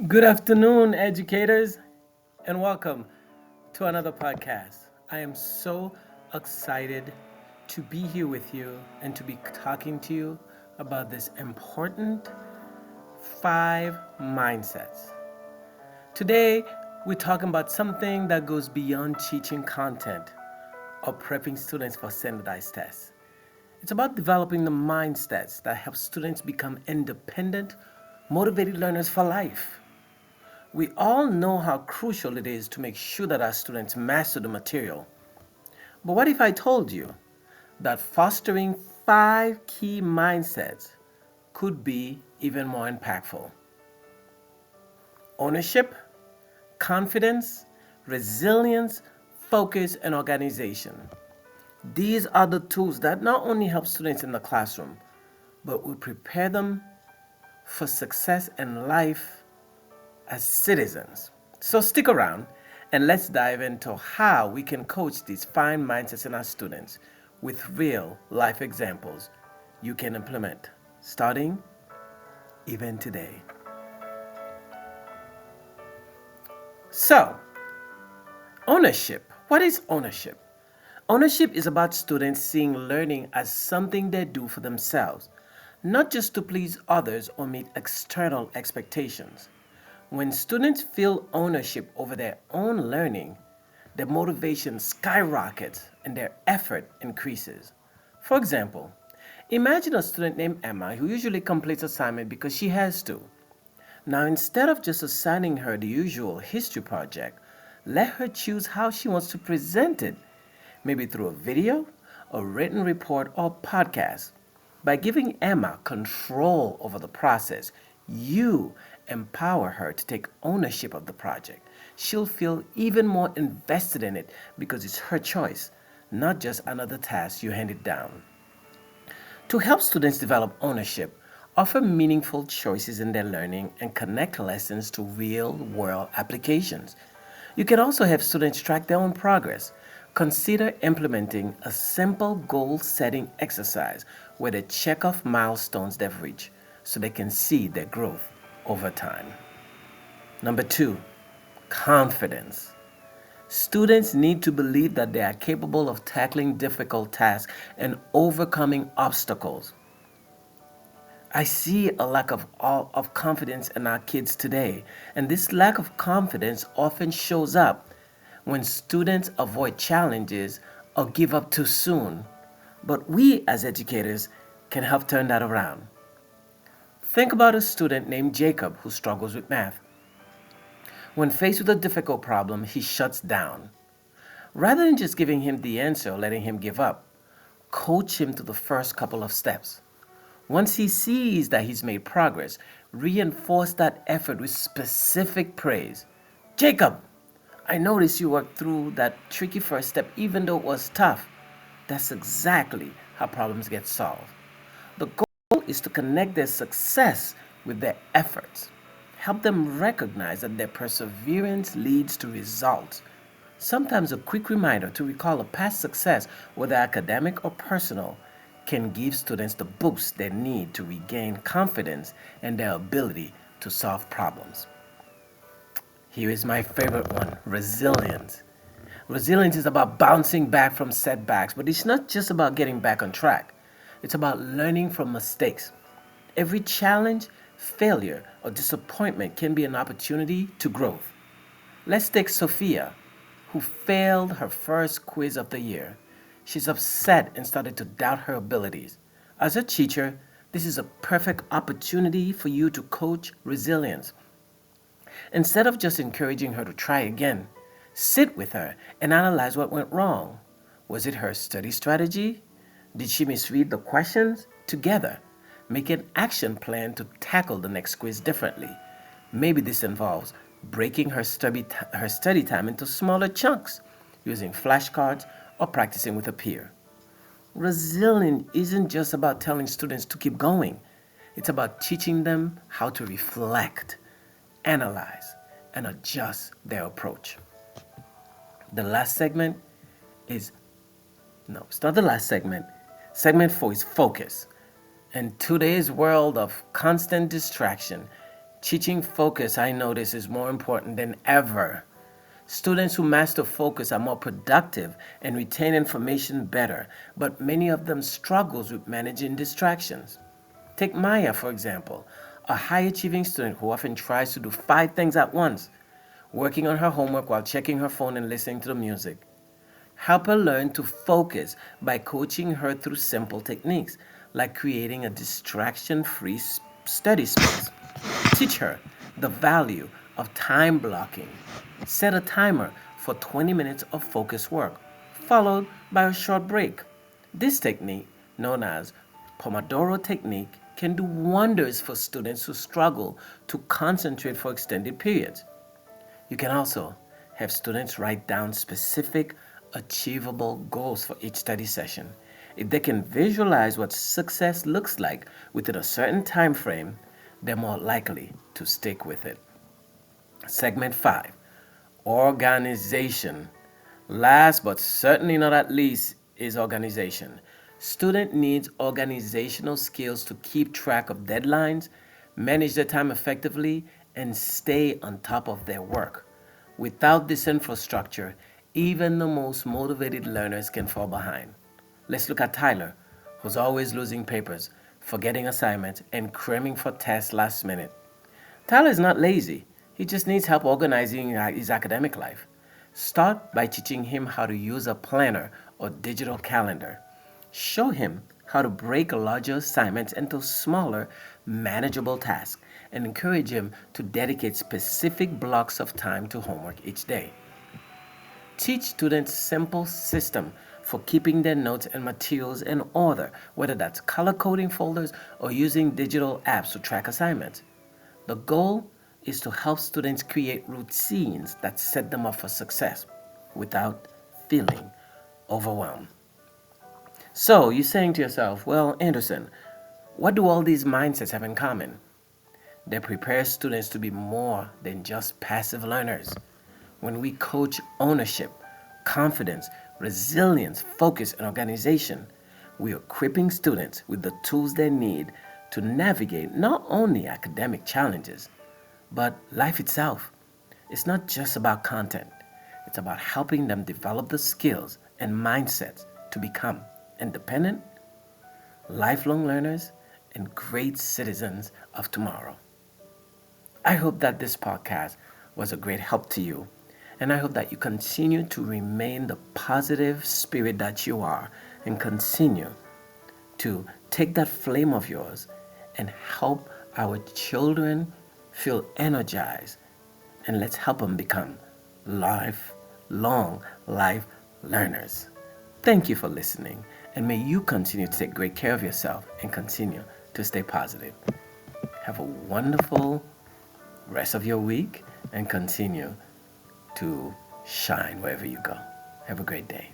Good afternoon, educators, and welcome to another podcast. I am so excited to be here with you and to be talking to you about this important five mindsets. Today, we're talking about something that goes beyond teaching content or prepping students for standardized tests. It's about developing the mindsets that help students become independent, motivated learners for life. We all know how crucial it is to make sure that our students master the material. But what if I told you that fostering five key mindsets could be even more impactful? Ownership, confidence, resilience, focus, and organization. These are the tools that not only help students in the classroom, but will prepare them for success in life as citizens. So stick around and let's dive into how we can coach these fine mindsets in our students with real life examples you can implement starting even today. So, ownership. What is ownership? Ownership is about students seeing learning as something they do for themselves, not just to please others or meet external expectations. When students feel ownership over their own learning, their motivation skyrockets and their effort increases. For example, imagine a student named Emma who usually completes assignment because she has to. Now, instead of just assigning her the usual history project, let her choose how she wants to present it, maybe through a video, a written report, or podcast. By giving Emma control over the process, you empower her to take ownership of the project. She'll feel even more invested in it because it's her choice, not just another task you handed down. To help students develop ownership, offer meaningful choices in their learning and connect lessons to real world applications. You can also have students track their own progress. Consider implementing a simple goal setting exercise where they check off milestones they've reached so they can see their growth over time. Number two, confidence. Students need to believe that they are capable of tackling difficult tasks and overcoming obstacles. I see a lack of confidence in our kids today, and this lack of confidence often shows up when students avoid challenges or give up too soon. But we as educators can help turn that around. Think about a student named Jacob who struggles with math. When faced with a difficult problem, he shuts down. Rather than just giving him the answer or letting him give up, coach him to the first couple of steps. Once he sees that he's made progress, reinforce that effort with specific praise. Jacob, I noticed you worked through that tricky first step even though it was tough. That's exactly how problems get solved. The goal is to connect their success with their efforts. Help them recognize that their perseverance leads to results. Sometimes a quick reminder to recall a past success, whether academic or personal, can give students the boost they need to regain confidence in their ability to solve problems. Here is my favorite one, resilience. Resilience is about bouncing back from setbacks, but it's not just about getting back on track. It's about learning from mistakes. Every challenge, failure, or disappointment can be an opportunity to growth. Let's take Sophia, who failed her first quiz of the year. She's upset and started to doubt her abilities. As a teacher, this is a perfect opportunity for you to coach resilience. Instead of just encouraging her to try again, sit with her and analyze what went wrong. Was it her study strategy? Did she misread the questions? Together, make an action plan to tackle the next quiz differently. Maybe this involves breaking her study time into smaller chunks, using flashcards, or practicing with a peer. Resilience isn't just about telling students to keep going, it's about teaching them how to reflect, analyze, and adjust their approach. The last segment is no, it's not the last segment. Segment 4 is focus. In today's world of constant distraction, Teaching focus, I notice, is more important than ever. Students who master focus are more productive and retain information better, but many of them struggles with managing distractions. Take Maya, for example, a high-achieving student who often tries to do five things at once, working on her homework while checking her phone and listening to the music. Help her learn to focus by coaching her through simple techniques, like creating a distraction-free study space. Teach her the value of time blocking. Set a timer for 20 minutes of focused work, followed by a short break. This technique, known as Pomodoro technique, can do wonders for students who struggle to concentrate for extended periods. You can also have students write down specific, achievable goals for each study session. If they can visualize what success looks like within a certain time frame, they're more likely to stick with it. Segment 5, organization. Last but certainly not at least is organization. Student needs organizational skills to keep track of deadlines, manage their time effectively, and stay on top of their work. Without this infrastructure, even the most motivated learners can fall behind. Let's look at Tyler, who's always losing papers, forgetting assignments, and cramming for tests last minute. Tyler is not lazy. He just needs help organizing his academic life. Start by teaching him how to use a planner or digital calendar. Show him how to break larger assignments into smaller, manageable tasks and encourage him to dedicate specific blocks of time to homework each day. Teach students simple system for keeping their notes and materials in order, whether that's color coding folders or using digital apps to track assignments. The goal is to help students create routines that set them up for success without feeling overwhelmed. So you're saying to yourself, well, Anderson, what do all these mindsets have in common? They prepare students to be more than just passive learners. When we coach ownership, confidence, resilience, focus, and organization, we are equipping students with the tools they need to navigate not only academic challenges, but life itself. It's not just about content, it's about helping them develop the skills and mindsets to become independent, lifelong learners, and great citizens of tomorrow. I hope that this podcast was a great help to you, and I hope that you continue to remain the positive spirit that you are and continue to take that flame of yours and help our children feel energized, and let's help them become lifelong life learners. Thank you for listening, and may you continue to take great care of yourself and continue to stay positive. Have a wonderful rest of your week and continue to shine wherever you go. Have a great day.